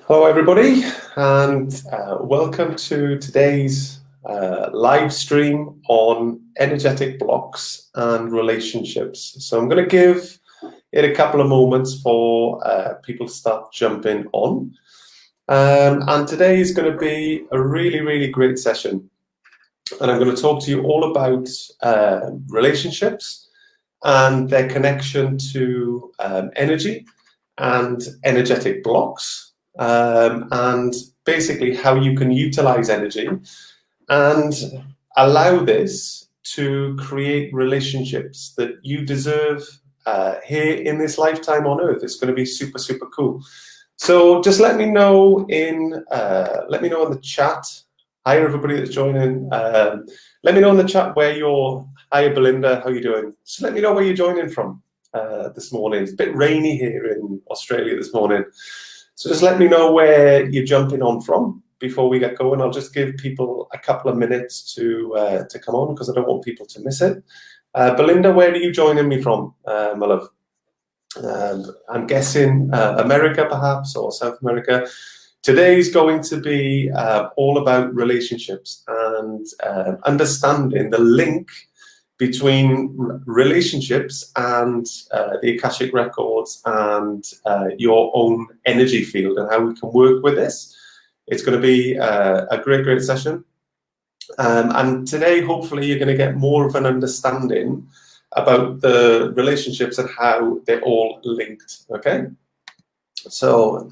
Hello everybody, and welcome to today's live stream on energetic blocks and relationships. So I'm going to give it a couple of moments for people to start jumping on. And today is going to be a really great session. And I'm going to talk to you all about relationships and their connection to energy and energetic blocks. And basically how you can utilize energy and allow this to create relationships that you deserve here in this lifetime on Earth. It's going to be super cool. So just let me know in the chat. Hi everybody that's joining. Let me know in the chat where you're. Hi Belinda, how you doing? So let me know where you're joining from this morning. It's a bit rainy here in Australia this morning. So just let me know where you're jumping on from before we get going. I'll just give people a couple of minutes to come on because I don't want people to miss it. Belinda, where are you joining me from, my love? I'm guessing America perhaps, or South America. Today's going to be all about relationships and understanding the link between relationships and the Akashic Records and your own energy field and how we can work with this. It's going to be a great session. And today, hopefully, you're going to get more of an understanding about the relationships and how they're all linked, okay? So,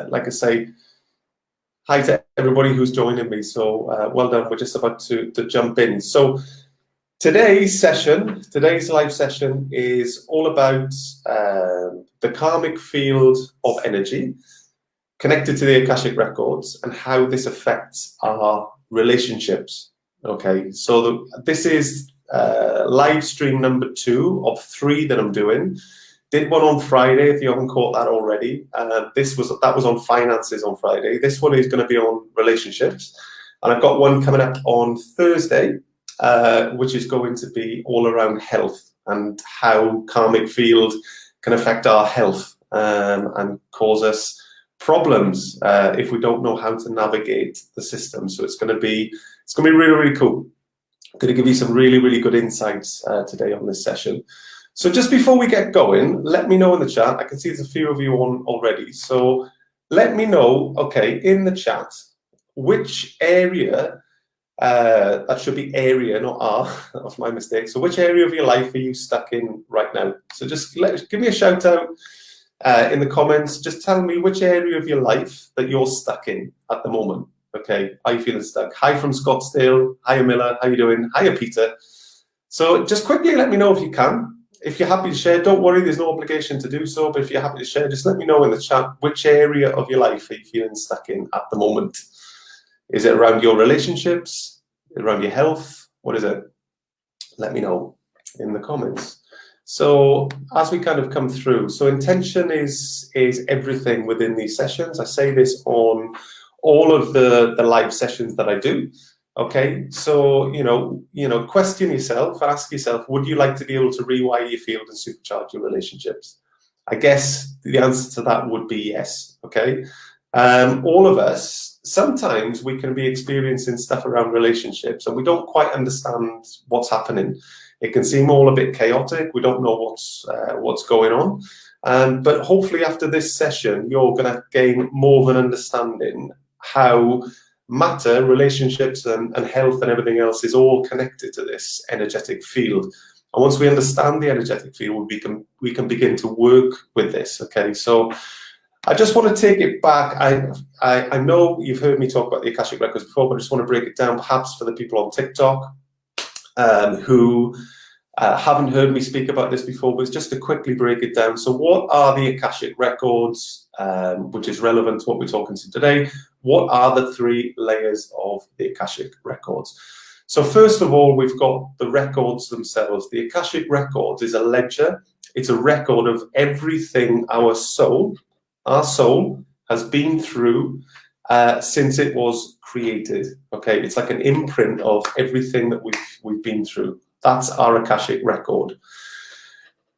like I say, hi to everybody who's joining me. So, well done. We're just about to jump in. So, today's live session is all about the karmic field of energy connected to the Akashic Records and how this affects our relationships. Okay, so this is live stream number 2 of 3 that I'm doing. Did one on Friday, if you haven't caught that already. That was on finances on Friday. This one is going to be on relationships. And I've got one coming up on Thursday, which is going to be all around health and how karmic field can affect our health and cause us problems if we don't know how to navigate the system. So it's going to be really cool. I'm going to give you some really good insights today on this session. So just before we get going, let me know in the chat. I can see there's a few of you on already. So let me know, okay, in the chat, which area. That should be area, not R. That was my mistake. So which area of your life are you stuck in right now? So just give me a shout out in the comments. Just tell me which area of your life that you're stuck in at the moment. Okay, are you feeling stuck? Hi from Scottsdale. Hiya Miller, how you doing? Hiya Peter. So just quickly let me know if you can. If you're happy to share, don't worry, there's no obligation to do so. But if you're happy to share, just let me know in the chat which area of your life are you feeling stuck in at the moment. Is it around your relationships? Around your health? What is it? Let me know in the comments. So as we kind of come through, so intention is everything within these sessions. I say this on all of the live sessions that I do. Okay, so you know, question yourself, ask yourself, would you like to be able to rewire your field and supercharge your relationships? I guess the answer to that would be yes. Okay. All of us, sometimes we can be experiencing stuff around relationships and we don't quite understand what's happening. It can seem all a bit chaotic. We don't know what's going on. But hopefully after this session, you're going to gain more of an understanding how matter, relationships and health and everything else is all connected to this energetic field. And once we understand the energetic field, we can begin to work with this. Okay, so I just want to take it back. I know you've heard me talk about the Akashic Records before, but I just want to break it down perhaps for the people on TikTok who haven't heard me speak about this before, but just to quickly break it down. So what are the Akashic Records, which is relevant to what we're talking to today? What are the 3 layers of the Akashic Records? So first of all, we've got the records themselves. The Akashic Records is a ledger. It's a record of everything our soul has been through since it was created. Okay, it's like an imprint of everything that we've been through. That's our Akashic record.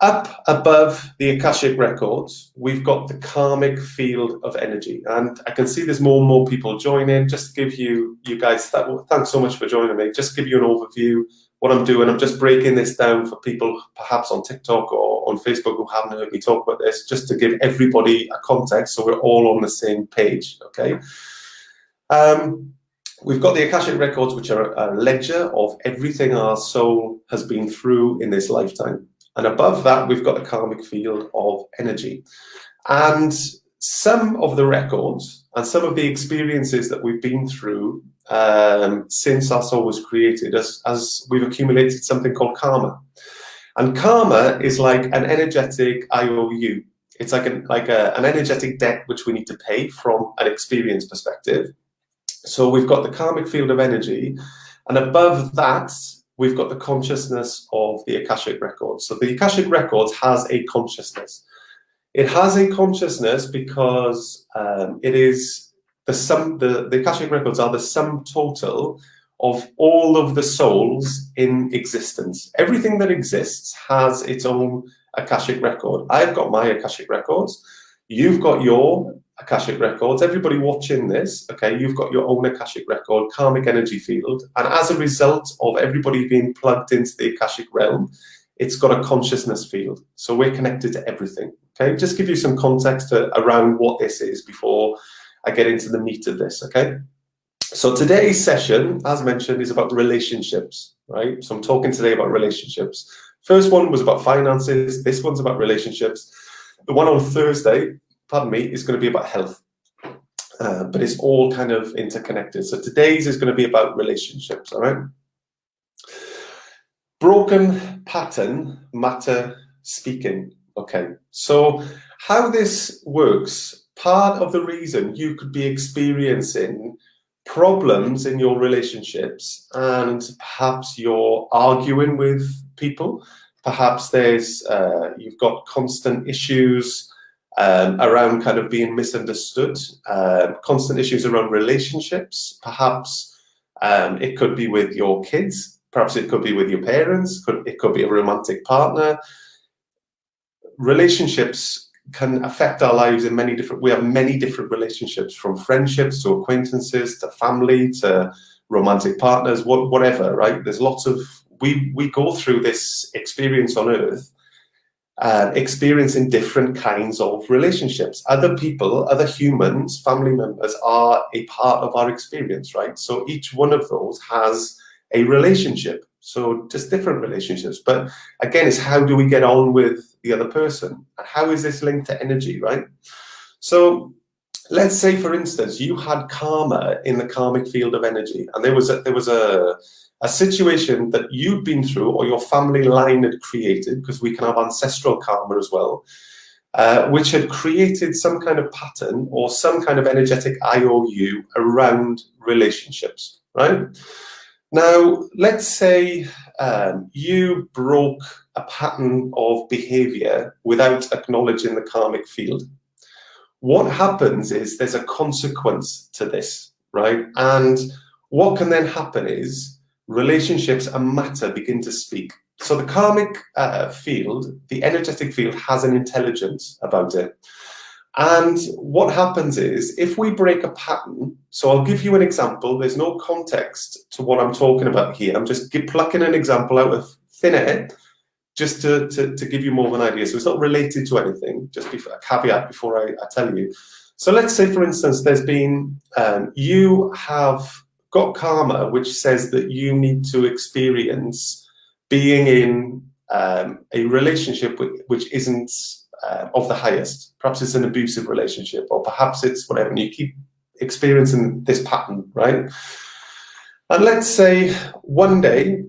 Up above the Akashic Records, we've got the karmic field of energy. And I can see there's more and more people joining. Just to give you guys, thanks so much for joining me. Just to give you an overview, what I'm doing, I'm just breaking this down for people perhaps on TikTok or on Facebook who haven't heard me talk about this, just to give everybody a context so we're all on the same page, okay? We've got the Akashic Records, which are a ledger of everything our soul has been through in this lifetime. And above that, we've got the karmic field of energy. And some of the records and some of the experiences that we've been through since our soul was created, as we've accumulated something called karma. And karma is like an energetic IOU. It's like an energetic debt which we need to pay from an experience perspective. So we've got the karmic field of energy, and above that, we've got the consciousness of the Akashic Records. So the Akashic Records has a consciousness. It has a consciousness because it is the Akashic Records are the sum total of all of the souls in existence. Everything that exists has its own Akashic Record. I've got my Akashic Records. You've got your Akashic Records. Everybody watching this, okay, you've got your own Akashic Record, karmic energy field. And as a result of everybody being plugged into the Akashic realm, it's got a consciousness field. So we're connected to everything, okay? Just give you some context around what this is before I get into the meat of this, okay? So today's session, as mentioned, is about relationships, right? So I'm talking today about relationships. First one was about finances. This one's about relationships. The one on Thursday, pardon me, is going to be about health. But it's all kind of interconnected. So today's is going to be about relationships, all right? Broken pattern matter speaking. Okay, so how this works, part of the reason you could be experiencing problems in your relationships and perhaps you're arguing with people, perhaps there's you've got constant issues around kind of being misunderstood, constant issues around relationships, perhaps it could be with your kids, perhaps it could be with your parents, it could be a romantic partner. Relationships can affect our lives in many different, we have many different relationships, from friendships to acquaintances to family to romantic partners, whatever, right? There's lots of, we go through this experience on earth, experiencing different kinds of relationships. Other people, other humans, family members are a part of our experience, right? So each one of those has a relationship. So just different relationships. But again, it's how do we get on with the other person? And how is this linked to energy, right? So let's say, for instance, you had karma in the karmic field of energy, and there was a situation that you'd been through or your family line had created, because we can have ancestral karma as well, which had created some kind of pattern or some kind of energetic IOU around relationships, right? Now, let's say you broke a pattern of behavior without acknowledging the karmic field. What happens is there's a consequence to this, right? And what can then happen is relationships and matter begin to speak. So the karmic field, the energetic field, has an intelligence about it. And what happens is, if we break a pattern, so I'll give you an example, there's no context to what I'm talking about here, I'm just plucking an example out of thin air, just to give you more of an idea. So it's not related to anything, just a caveat before I tell you. So let's say, for instance, there's been, you have got karma which says that you need to experience being in a relationship which isn't of the highest. Perhaps it's an abusive relationship, or perhaps it's whatever, and you keep experiencing this pattern, right? And let's say one day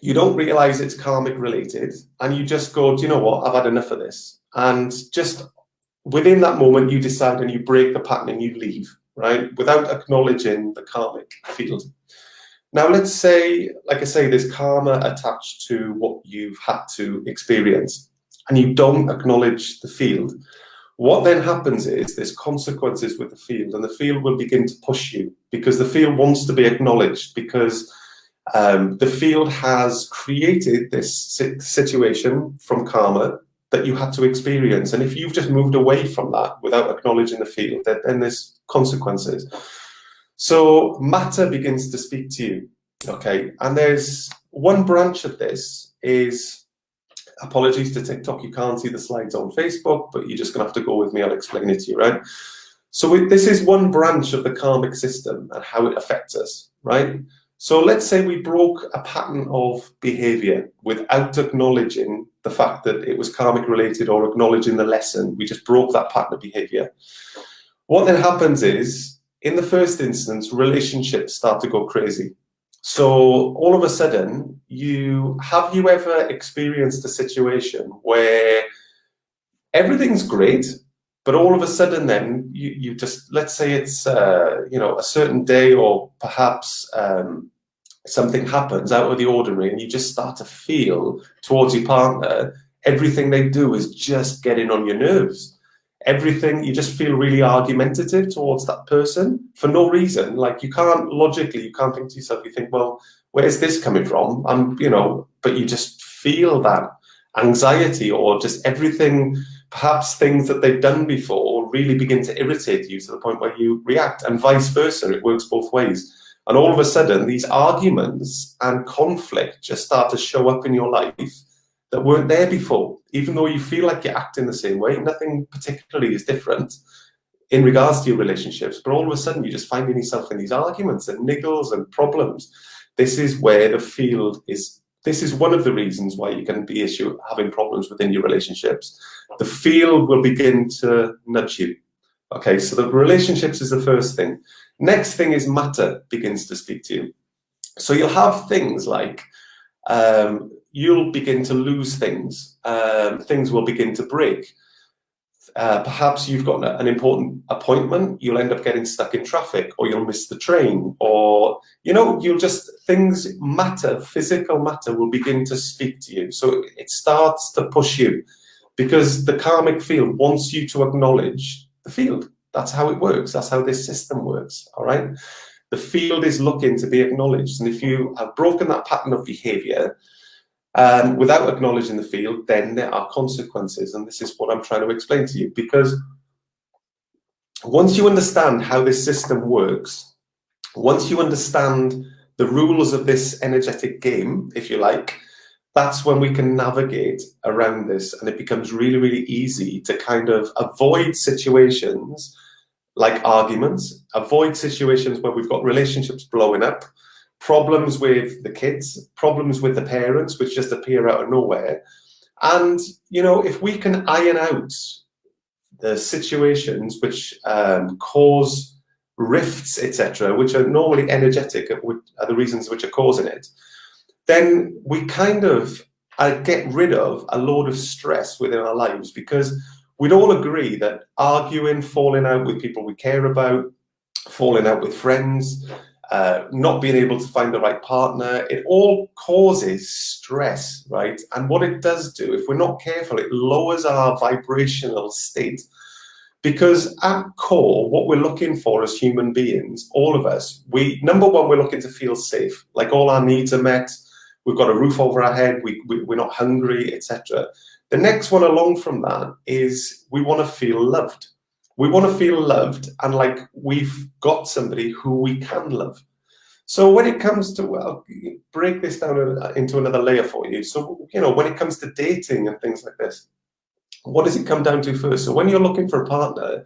you don't realize it's karmic related, and you just go, do you know what, I've had enough of this. And just within that moment, you decide and you break the pattern and you leave, right? Without acknowledging the karmic field. Now, let's say, like I say, there's karma attached to what you've had to experience, and you don't acknowledge the field. What then happens is there's consequences with the field, and the field will begin to push you, because the field wants to be acknowledged, because the field has created this situation from karma, that you had to experience. And if you've just moved away from that without acknowledging the field, then there's consequences. So matter begins to speak to you, okay? And there's one branch of this is, apologies to TikTok, you can't see the slides on Facebook, but you're just gonna have to go with me, I'll explain it to you, right? So this is one branch of the karmic system and how it affects us, right? So let's say we broke a pattern of behavior without acknowledging the fact that it was karmic related or acknowledging the lesson. We just broke that pattern of behavior. What then happens is, in the first instance, relationships start to go crazy. So all of a sudden, have you ever experienced a situation where everything's great, but all of a sudden then you just, let's say it's you know, a certain day, or perhaps something happens out of the ordinary, and you just start to feel towards your partner, everything they do is just getting on your nerves. Everything, you just feel really argumentative towards that person for no reason. Like, you can't logically, you can't think to yourself, you think, well, where's this coming from? You know, but you just feel that anxiety, or just everything, perhaps things that they've done before really begin to irritate you to the point where you react, and vice versa. It works both ways. And all of a sudden, these arguments and conflict just start to show up in your life that weren't there before. Even though you feel like you're acting the same way, nothing particularly is different in regards to your relationships, but all of a sudden you're just finding yourself in these arguments and niggles and problems. This is where the field is. This is one of the reasons why you can be having problems within your relationships. The field will begin to nudge you. Okay, so the relationships is the first thing. Next thing is matter begins to speak to you. So you'll have things like, you'll begin to lose things. Things will begin to break. Perhaps you've got an important appointment, you'll end up getting stuck in traffic, or you'll miss the train, or, you know, matter, physical matter will begin to speak to you. So it starts to push you, because the karmic field wants you to acknowledge the field. That's how it works. That's how this system works, all right? The field is looking to be acknowledged. And if you have broken that pattern of behavior, without acknowledging the field, then there are consequences. And this is what I'm trying to explain to you, because once you understand how this system works, once you understand the rules of this energetic game, if you like, that's when we can navigate around this, and it becomes really, really easy to kind of avoid situations like arguments, avoid situations where we've got relationships blowing up, problems with the kids, problems with the parents, which just appear out of nowhere. And, you know, if we can iron out the situations which cause rifts, etc., which are normally energetic, are the reasons which are causing it, then we kind of get rid of a load of stress within our lives, because we'd all agree that arguing, falling out with people we care about, falling out with friends, not being able to find the right partner, it all causes stress, right? And what it does do, if we're not careful, it lowers our vibrational state. Because at core, what we're looking for as human beings, all of us, number one, we're looking to feel safe, like all our needs are met, we've got a roof over our head, we're not hungry, etc. The next one along from that is we want to feel loved. We want to feel loved and like we've got somebody who we can love. So when it comes to, well, break this down into another layer for you. So, you know, when it comes to dating and things like this, what does it come down to first? So when you're looking for a partner,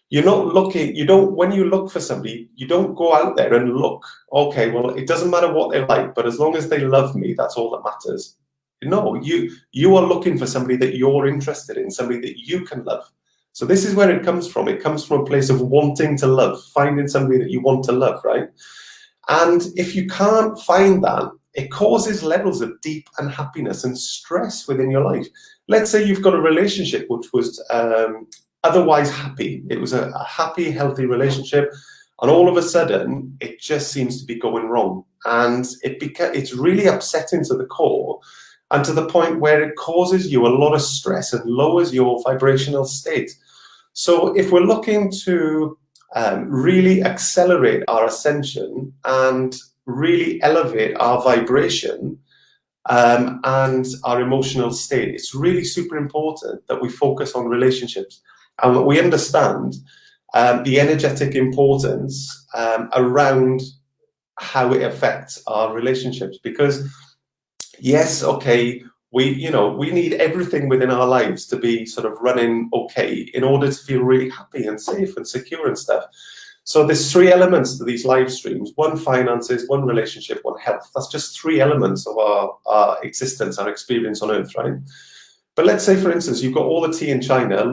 you're not looking, when you look for somebody, you don't go out there and look, okay, well, it doesn't matter what they're like, but as long as they love me, that's all that matters. No, you are looking for somebody that you're interested in, somebody that you can love. So this is where it comes from. It comes from a place of wanting to love, finding somebody that you want to love, right? And if you can't find that, it causes levels of deep unhappiness and stress within your life. Let's say you've got a relationship which was otherwise happy. It was a happy, healthy relationship, and all of a sudden, it just seems to be going wrong. And it's really upsetting to the core, and to the point where it causes you a lot of stress and lowers your vibrational state. So if we're looking to really accelerate our ascension and really elevate our vibration, and our emotional state. It's really super important that we focus on relationships and that we understand the energetic importance around how it affects our relationships. Because yes, okay, we need everything within our lives to be sort of running okay in order to feel really happy and safe and secure and stuff. So there's 3 elements to these live streams: 1, finances; 1, relationship; 1, health. That's just 3 elements of our existence, our experience on Earth, right? But let's say, for instance, you've got all the tea in China,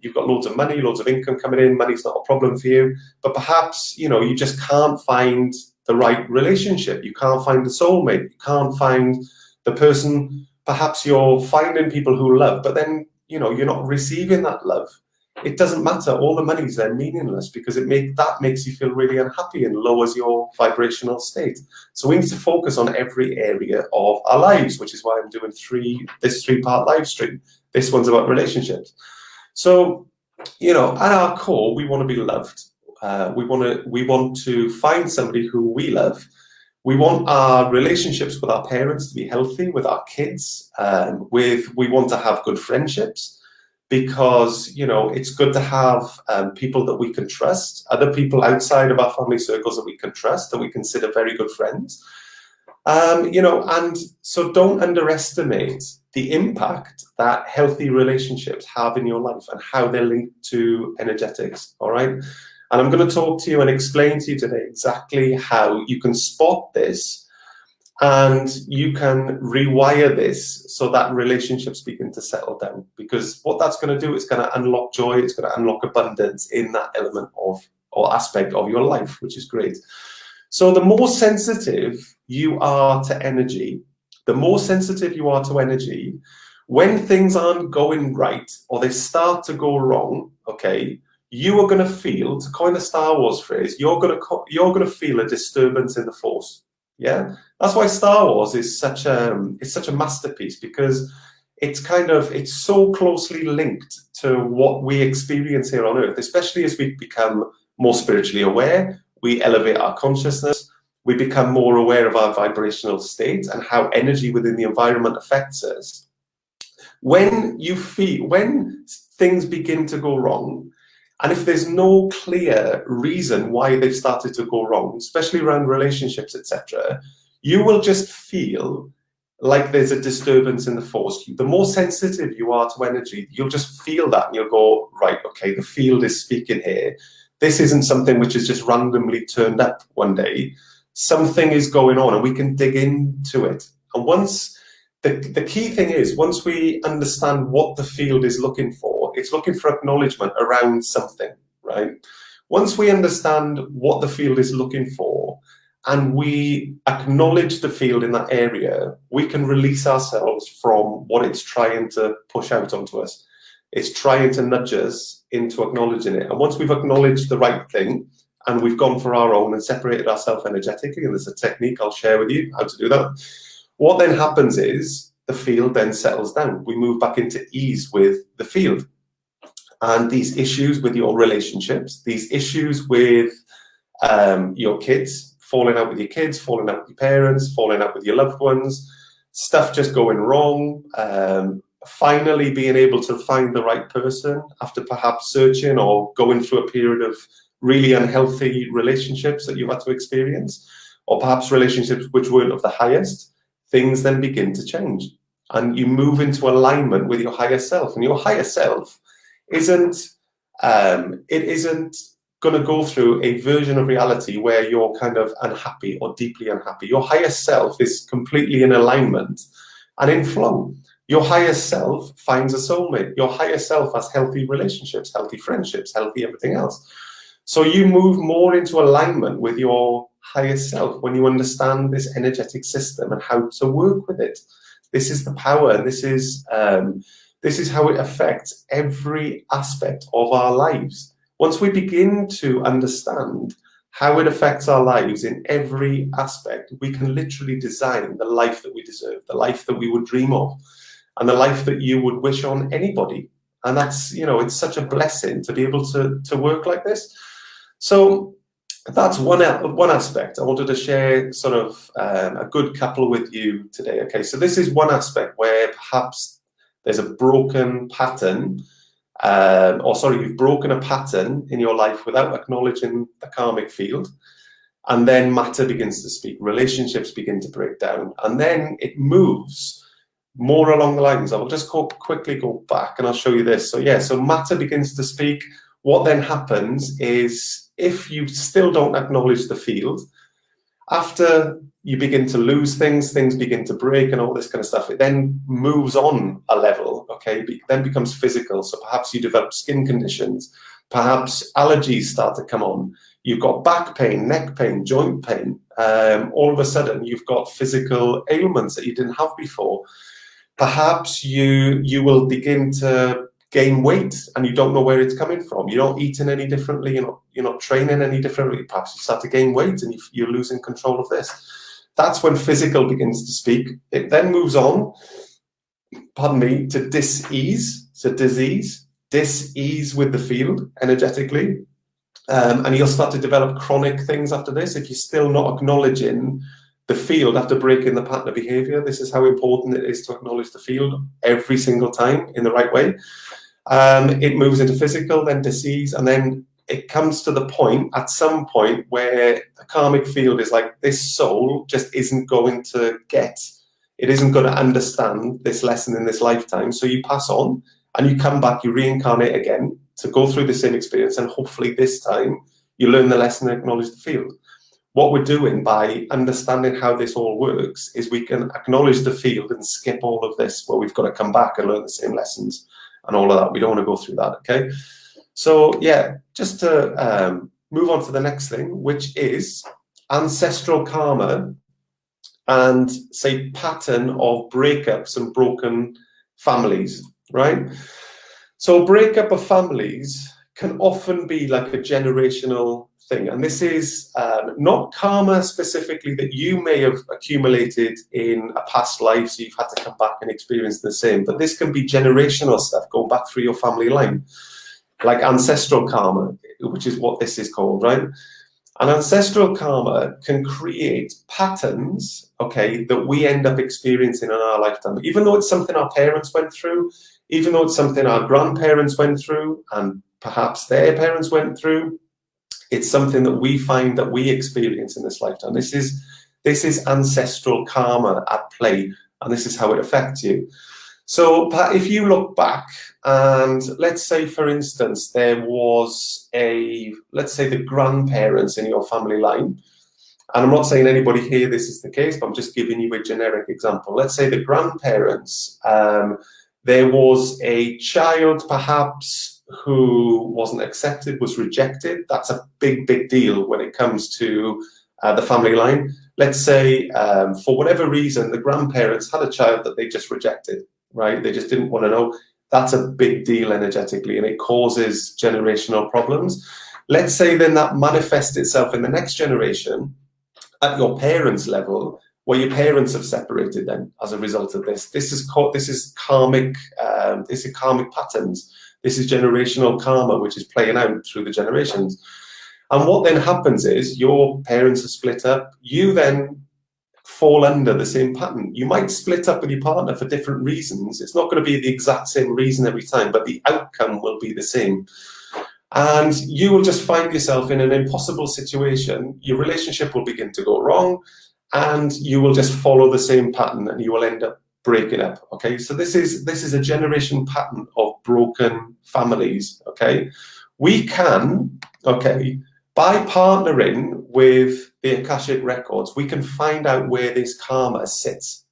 you've got loads of money, loads of income coming in. Money's not a problem for you, but perhaps you just can't find the right relationship. You can't find the soulmate. You can't find the person. Perhaps you're finding people who love, but then you're not receiving that love. It doesn't matter. All the money's then meaningless, because that makes you feel really unhappy and lowers your vibrational state. So we need to focus on every area of our lives, which is why I'm doing this 3-part live stream. This one's about relationships. So, at our core, we want to be loved. We want to find somebody who we love. We want our relationships with our parents to be healthy, with our kids, we want to have good friendships, because it's good to have people that we can trust, other people outside of our family circles that we can trust, that we consider very good friends. And so don't underestimate the impact that healthy relationships have in your life and how they're linked to energetics. All right. And I'm going to talk to you and explain to you today exactly how you can spot this and you can rewire this so that relationships begin to settle down. Because what that's going to do is going to unlock joy, it's going to unlock abundance in that element of or aspect of your life, which is great. So the more sensitive you are to energy, when things aren't going right or they start to go wrong, okay, you are going to feel, to coin the Star Wars phrase, you're going to feel a disturbance in the force. Yeah, that's why Star Wars is such a masterpiece, because it's so closely linked to what we experience here on Earth, especially as we become more spiritually aware, we elevate our consciousness, we become more aware of our vibrational state and how energy within the environment affects us. When things begin to go wrong, and if there's no clear reason why they've started to go wrong, especially around relationships, etc., you will just feel like there's a disturbance in the force. The more sensitive you are to energy, you'll just feel that and you'll go, right, okay, the field is speaking here. This isn't something which is just randomly turned up one day. Something is going on and we can dig into it. And once the key thing is, once we understand what the field is looking for, it's looking for acknowledgement around something, right? Once we understand what the field is looking for and we acknowledge the field in that area, we can release ourselves from what it's trying to push out onto us. It's trying to nudge us into acknowledging it. And once we've acknowledged the right thing and we've gone for our own and separated ourselves energetically, and there's a technique I'll share with you how to do that, what then happens is the field then settles down. We move back into ease with the field. And these issues with your relationships, these issues with your kids, falling out with your kids, falling out with your parents, falling out with your loved ones, stuff just going wrong, finally being able to find the right person after perhaps searching or going through a period of really unhealthy relationships that you've had to experience, or perhaps relationships which weren't of the highest, things then begin to change. And you move into alignment with your higher self. And your higher self isn't going to go through a version of reality where you're kind of unhappy or deeply unhappy. Your higher self is completely in alignment and in flow. Your higher self finds a soulmate. Your higher self has healthy relationships, healthy friendships, healthy everything else. So you move more into alignment with your higher self when you understand this energetic system and how to work with it. This is the power. This is how it affects every aspect of our lives. Once we begin to understand how it affects our lives in every aspect, we can literally design the life that we deserve, the life that we would dream of, and the life that you would wish on anybody. And that's, it's such a blessing to be able to work like this. So that's one aspect. I wanted to share sort of a good couple with you today. Okay, so this is one aspect where perhaps there's a broken pattern, you've broken a pattern in your life without acknowledging the karmic field, and then matter begins to speak, relationships begin to break down, and then it moves more along the lines. I will just quickly go back and I'll show you this. So yeah, so matter begins to speak. What then happens is, if you still don't acknowledge the field, after you begin to lose things, things begin to break and all this kind of stuff, it then moves on a level, okay? Then becomes physical. So perhaps you develop skin conditions, perhaps allergies start to come on. You've got back pain, neck pain, joint pain. All of a sudden, you've got physical ailments that you didn't have before. Perhaps you will begin to gain weight and you don't know where it's coming from. You're not eating any differently. You're not training any differently. Perhaps you start to gain weight and you're losing control of this. That's when physical begins to speak. It then moves on, to dis-ease, so disease, dis-ease with the field energetically. And you'll start to develop chronic things after this if you're still not acknowledging the field after breaking the pattern of behavior. This is how important it is to acknowledge the field every single time in the right way. It moves into physical, then disease, and then it comes to the point, at some point, where the karmic field is like, this soul just isn't going to it isn't going to understand this lesson in this lifetime. So you pass on and you come back, you reincarnate again to go through the same experience, and hopefully this time you learn the lesson and acknowledge the field. What we're doing by understanding how this all works is we can acknowledge the field and skip all of this where we've got to come back and learn the same lessons and all of that. We don't want to go through that, okay? So yeah, just to move on to the next thing, which is ancestral karma and, say, pattern of breakups and broken families, right? So breakup of families can often be like a generational thing. And this is not karma specifically that you may have accumulated in a past life, so you've had to come back and experience the same, but this can be generational stuff going back through your family line, like ancestral karma, which is what this is called, right? And ancestral karma can create patterns, okay, that we end up experiencing in our lifetime. Even though it's something our parents went through, even though it's something our grandparents went through, and perhaps their parents went through, it's something that we find that we experience in this lifetime. This is ancestral karma at play, and this is how it affects you. So if you look back and let's say, for instance, there was let's say the grandparents in your family line, and I'm not saying anybody here this is the case, but I'm just giving you a generic example. Let's say the grandparents, there was a child perhaps who wasn't accepted, was rejected. That's a big, big deal when it comes to the family line. Let's say for whatever reason, the grandparents had a child that they just rejected, right? They just didn't want to know. That's a big deal energetically, and it causes generational problems. Let's say then that manifests itself in the next generation at your parents' level, where your parents have separated then as a result of this. This is karmic. This is karmic patterns. This is generational karma, which is playing out through the generations. And what then happens is your parents are split up. You then fall under the same pattern. You might split up with your partner for different reasons. It's not going to be the exact same reason every time, but the outcome will be the same. And you will just find yourself in an impossible situation. Your relationship will begin to go wrong, and you will just follow the same pattern, and you will end up breaking up. Okay, so this is a generation pattern of broken families. Okay, we can, okay, by partnering with the Akashic Records, we can find out where this karma sits.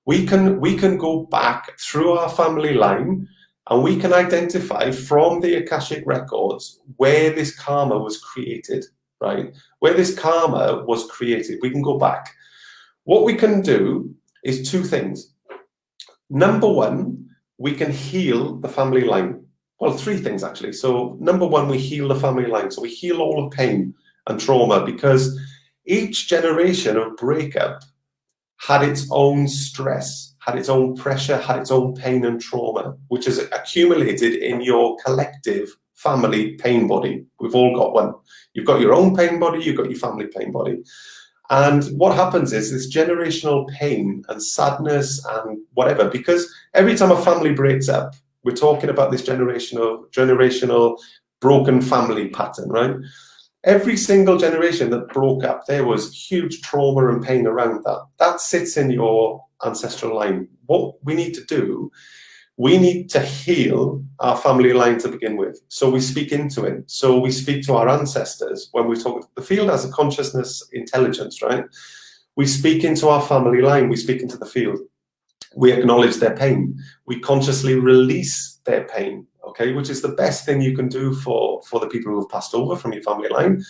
We can go back through our family line, and we can identify from the Akashic Records where this karma was created, right? Where this karma was created, we can go back. What we can do is two things. Number one, we can heal the family line. Well, three things actually. So number one, we heal the family line. So we heal all the pain and trauma, because each generation of breakup had its own stress, had its own pressure, had its own pain and trauma, which is accumulated in your collective family pain body. We've all got one. You've got your own pain body, you've got your family pain body. And what happens is this generational pain and sadness and whatever, because every time a family breaks up, we're talking about this generational broken family pattern, right? Every single generation that broke up, there was huge trauma and pain around that. That sits in your ancestral line. What we need to do, we need to heal our family line to begin with. So we speak into it. So we speak to our ancestors when we talk. The field has a consciousness intelligence, right? We speak into our family line. We speak into the field. We acknowledge their pain. We consciously release their pain, okay, which is the best thing you can do for the people who have passed over from your family line.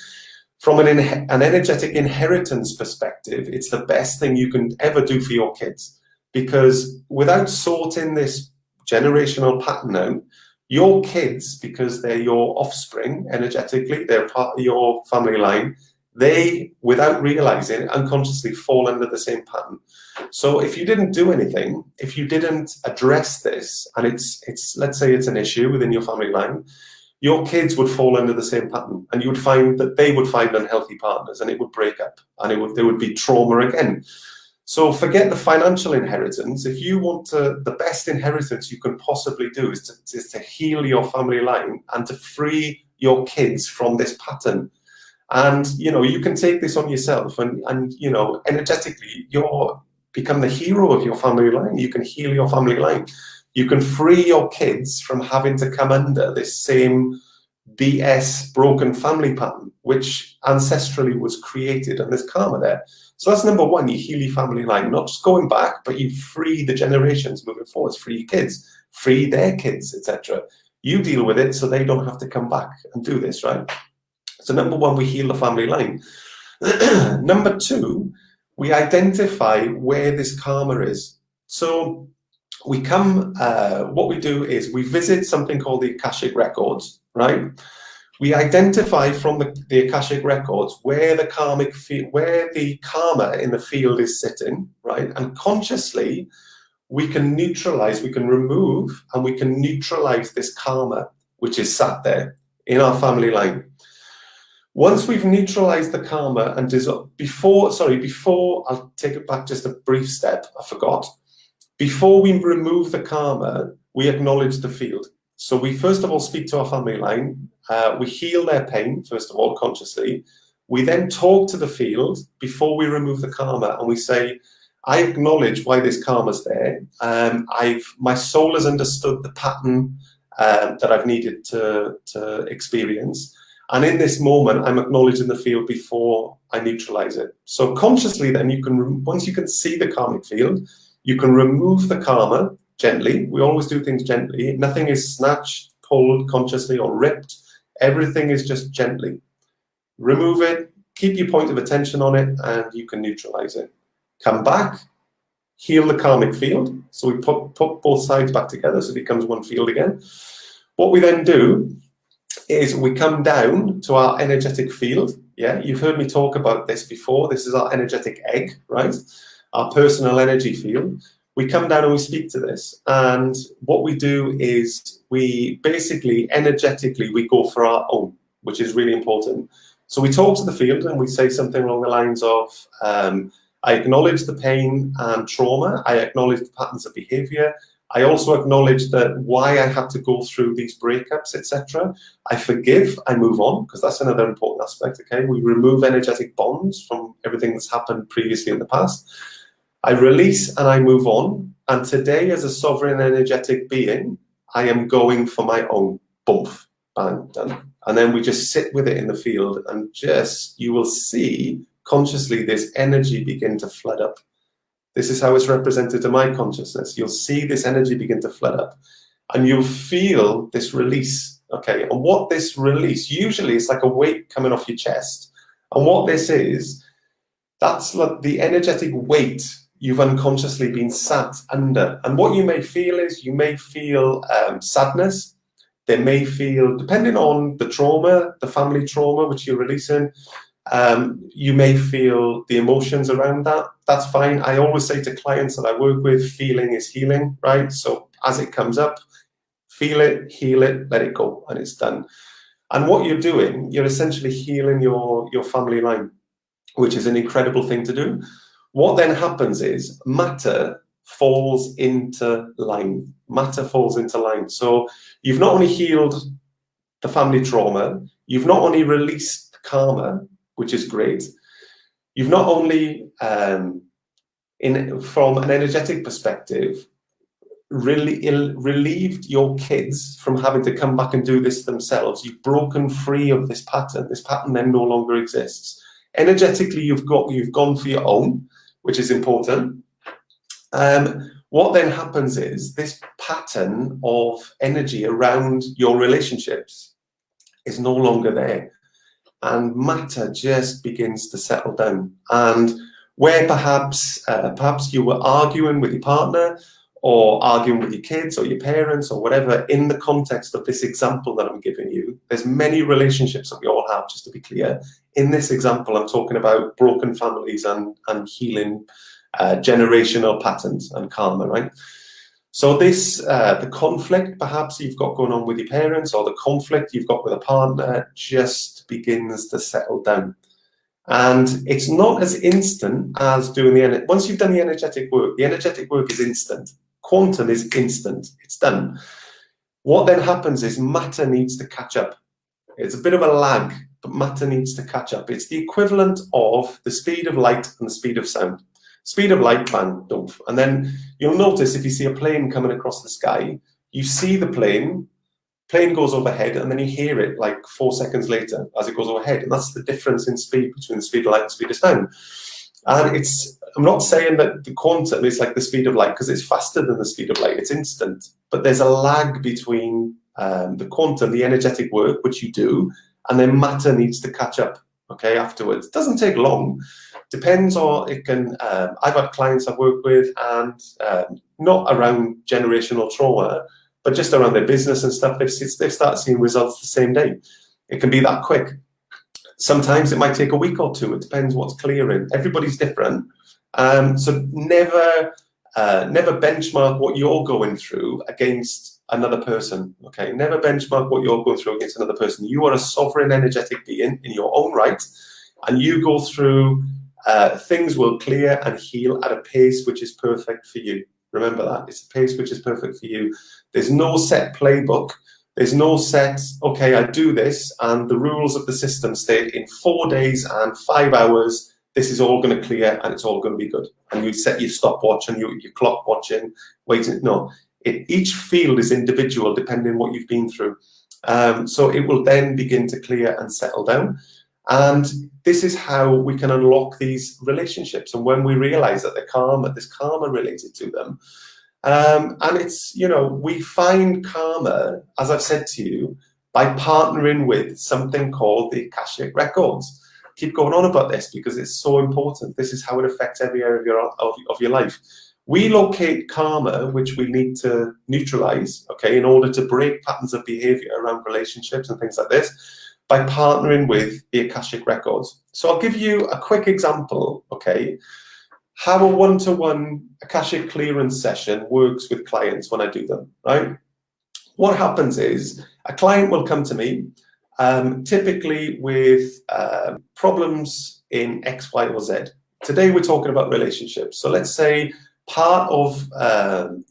From an energetic inheritance perspective, it's the best thing you can ever do for your kids, because without sorting this generational pattern out, your kids, because they're your offspring energetically, they're part of your family line, they, without realizing, unconsciously fall under the same pattern. So if you didn't do anything, if you didn't address this, and it's let's say it's an issue within your family line, your kids would fall under the same pattern, and you would find that they would find unhealthy partners, and it would break up, and there would be trauma again. So forget the financial inheritance. If you want the best inheritance you can possibly do is to heal your family line and to free your kids from this pattern. And, you know, you can take this on yourself and you know, energetically, you're become the hero of your family line. You can heal your family line. You can free your kids from having to come under this same BS broken family pattern, which ancestrally was created, and there's karma there. So that's number one, you heal your family line, not just going back, but you free the generations moving forwards, free your kids, free their kids, etc. You deal with it so they don't have to come back and do this, right? So number one, we heal the family line. Number two, we identify where this karma is. So we come, what we do is we visit something called the Akashic Records, right? We identify from the Akashic Records where the karma in the field is sitting, right? And consciously, we can neutralize, we can remove, and we can neutralize this karma, which is sat there in our family line. Once we've neutralized the karma and before, I'll take it back just a brief step, I forgot. Before we remove the karma, we acknowledge the field. So we first of all speak to our family line, we heal their pain, first of all, consciously. We then talk to the field before we remove the karma, and we say, I acknowledge why this karma's there. My soul has understood the pattern that I've needed to experience. And in this moment, I'm acknowledging the field before I neutralize it. So consciously then, once you can see the karmic field, you can remove the karma gently. We always do things gently. Nothing is snatched, pulled consciously, or ripped. Everything is just gently. Remove it, keep your point of attention on it, and you can neutralize it. Come back, heal the karmic field. So we put both sides back together so it becomes one field again. What we then do is we come down to our energetic field. Yeah, you've heard me talk about this before. This is our energetic egg, right? Our personal energy field. We come down and we speak to this. And what we do is we basically, energetically, we go for our own, which is really important. So we talk to the field and we say something along the lines of, I acknowledge the pain and trauma. I acknowledge the patterns of behavior. I also acknowledge that why I had to go through these breakups, etc. I forgive, I move on, because that's another important aspect, okay? We remove energetic bonds from everything that's happened previously in the past. I release and I move on. And today, as a sovereign energetic being, I am going for my own. Boom, bang, done. And then we just sit with it in the field and just, you will see consciously this energy begin to flood up. This is how it's represented to my consciousness. You'll see this energy begin to flood up and you'll feel this release, okay? And what this release, usually it's like a weight coming off your chest. And what this is, that's like the energetic weight you've unconsciously been sat under. And what you may feel is, you may feel sadness. They may feel, depending on the trauma, the family trauma, which you're releasing, you may feel the emotions around that. That's fine. I always say to clients that I work with, feeling is healing, right? So as it comes up, Feel it, heal it, let it go, and it's done. And what you're doing, you're essentially healing your family line, which is an incredible thing to do. What then happens is matter falls into line. Matter falls into line. So you've not only healed the family trauma, you've not only released karma, which is great, you've not only, from an energetic perspective, relieved your kids from having to come back and do this themselves. You've broken free of this pattern. This pattern then no longer exists. Energetically, you've gone for your own, which is important. What then happens is this pattern of energy around your relationships is no longer there, and matter just begins to settle down. And where perhaps you were arguing with your partner, or arguing with your kids or your parents or whatever, in the context of this example that I'm giving you, there's many relationships that we all have, just to be clear. In this example, I'm talking about broken families and healing generational patterns and karma, right? So this, the conflict perhaps you've got going on with your parents, or the conflict you've got with a partner, just begins to settle down. And it's not as instant as doing the, once you've done the energetic work is instant. Quantum is instant, it's done. What then happens is matter needs to catch up. It's a bit of a lag, but matter needs to catch up. It's the equivalent of the speed of light and the speed of sound. Speed of light, bang, doof. And then you'll notice if you see a plane coming across the sky, you see the plane goes overhead, and then you hear it like 4 seconds later as it goes overhead. And that's the difference in speed between the speed of light and the speed of sound. And I'm not saying that the quantum is like the speed of light, because it's faster than the speed of light, it's instant. But there's a lag between the quantum, the energetic work, which you do, and then matter needs to catch up, okay, afterwards. It doesn't take long. Depends on, it can, I've had clients I've worked with, and not around generational trauma, but just around their business and stuff, they've started seeing results the same day. It can be that quick. Sometimes it might take a week or two. It depends what's clearing. Everybody's different. So never benchmark what you're going through against another person, okay? Never benchmark what you're going through against another person. You are a sovereign energetic being in your own right, and you go through, things will clear and heal at a pace which is perfect for you. Remember that. It's a pace which is perfect for you. There's no set playbook. There's no set, okay, I do this, and the rules of the system state in 4 days and 5 hours, this is all going to clear and it's all going to be good. And you set your stopwatch and your clock watching, waiting. No, each field is individual depending on what you've been through. So it will then begin to clear and settle down. And this is how we can unlock these relationships. And when we realize that there's karma related to them, and it's, you know, we find karma, as I've said to you, by partnering with something called the Akashic Records. Keep going on about this because it's so important. This is how it affects every area of your life. We locate karma, which we need to neutralize, okay, in order to break patterns of behavior around relationships and things like this, by partnering with the Akashic Records. So I'll give you a quick example, okay, how a one-to-one Akashic Clearance session works with clients when I do them, right? What happens is a client will come to me, typically with problems in X, Y, or Z. Today we're talking about relationships. So let's say part of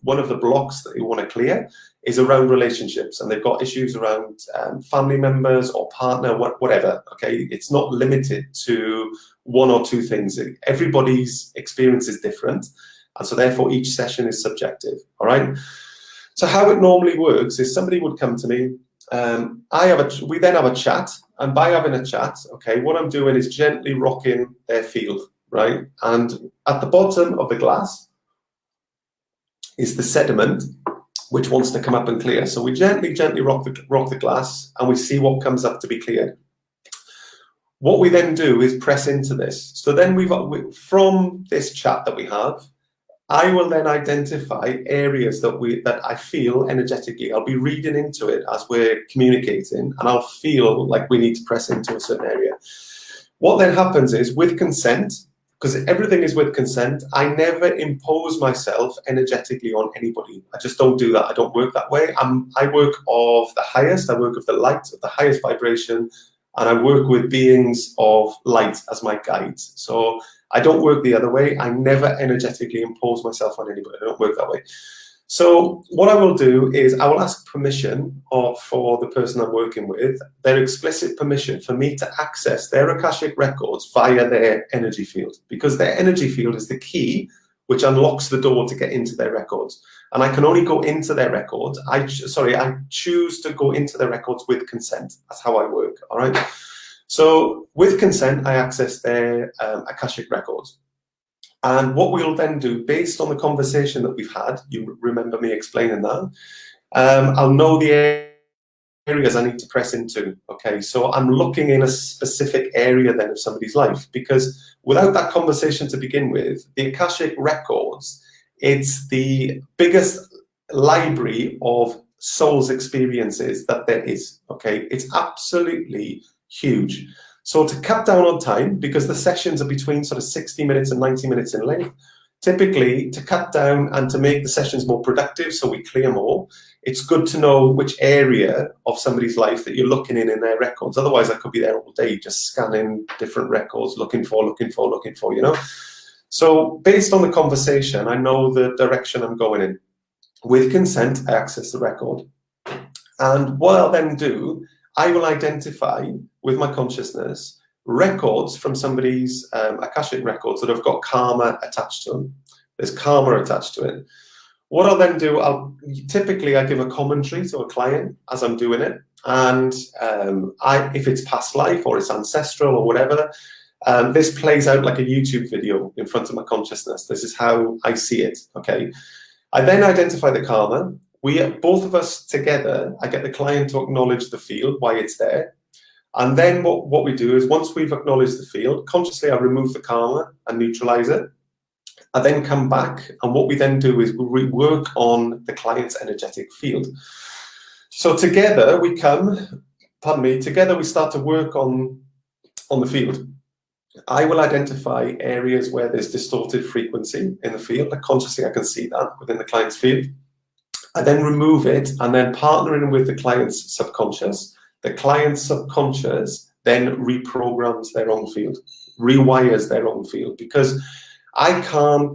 one of the blocks that you want to clear is around relationships, and they've got issues around family members or partner, whatever, okay? It's not limited to one or two things. Everybody's experience is different, and so therefore each session is subjective, all right? So how it normally works is somebody would come to me, we then have a chat, and by having a chat, okay, what I'm doing is gently rocking their field, right? And at the bottom of the glass is the sediment, which wants to come up and clear. So we gently rock the glass, and we see what comes up to be cleared. What we then do is press into this. So then from this chat that we have, I will then identify areas that I feel energetically. I'll be reading into it as we're communicating, and I'll feel like we need to press into a certain area. What then happens is, with consent, because everything is with consent. I never impose myself energetically on anybody. I just don't do that. I don't work that way. I work of the highest. I work of the light, of the highest vibration, and I work with beings of light as my guides. So I don't work the other way. I never energetically impose myself on anybody. I don't work that way. So what I will do is I will ask permission for the person I'm working with, their explicit permission for me to access their Akashic records via their energy field, because their energy field is the key which unlocks the door to get into their records. And I can only go into their records. I choose to go into their records with consent. That's how I work, all right? So with consent, I access their Akashic records. And what we'll then do, based on the conversation that we've had, you remember me explaining that, I'll know the areas I need to press into, okay? So I'm looking in a specific area then of somebody's life, because without that conversation to begin with, the Akashic records, it's the biggest library of soul's experiences that there is, okay? It's absolutely huge. So to cut down on time, because the sessions are between sort of 60 minutes and 90 minutes in length, typically to cut down and to make the sessions more productive so we clear more, it's good to know which area of somebody's life that you're looking in their records. Otherwise, I could be there all day just scanning different records, looking for, you know? So based on the conversation, I know the direction I'm going in. With consent, I access the record. And what I'll then do, I will identify with my consciousness records from somebody's Akashic records that have got karma attached to them. There's karma attached to it. What I'll then do, typically I give a commentary to a client as I'm doing it. And if it's past life or it's ancestral or whatever, this plays out like a YouTube video in front of my consciousness. This is how I see it, okay? I then identify the karma. Both of us together, I get the client to acknowledge the field, why it's there. And then what we do is once we've acknowledged the field, consciously I remove the karma and neutralize it. I then come back, and what we then do is we work on the client's energetic field. So together we together we start to work on the field. I will identify areas where there's distorted frequency in the field. Like consciously I can see that within the client's field. I then remove it, and then partnering with the client's subconscious. The client's subconscious then reprograms their own field, rewires their own field, because I can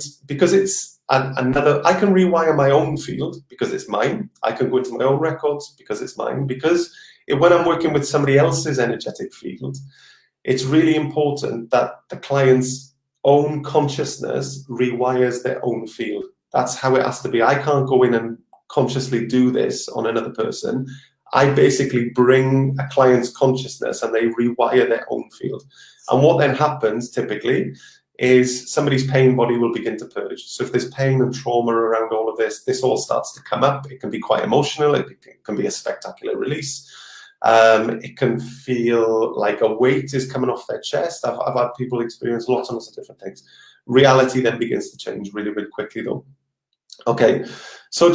rewire my own field because it's mine. I can go into my own records because it's mine. Because when I'm working with somebody else's energetic field, it's really important that the client's own consciousness rewires their own field. That's how it has to be. I can't go in and consciously do this on another person. I basically bring a client's consciousness and they rewire their own field. And what then happens typically is somebody's pain body will begin to purge. So if there's pain and trauma around all of this all starts to come up. It can be quite emotional. It can be a spectacular release. It can feel like a weight is coming off their chest. I've had people experience lots and lots of different things. Reality then begins to change really, really quickly though. Okay, so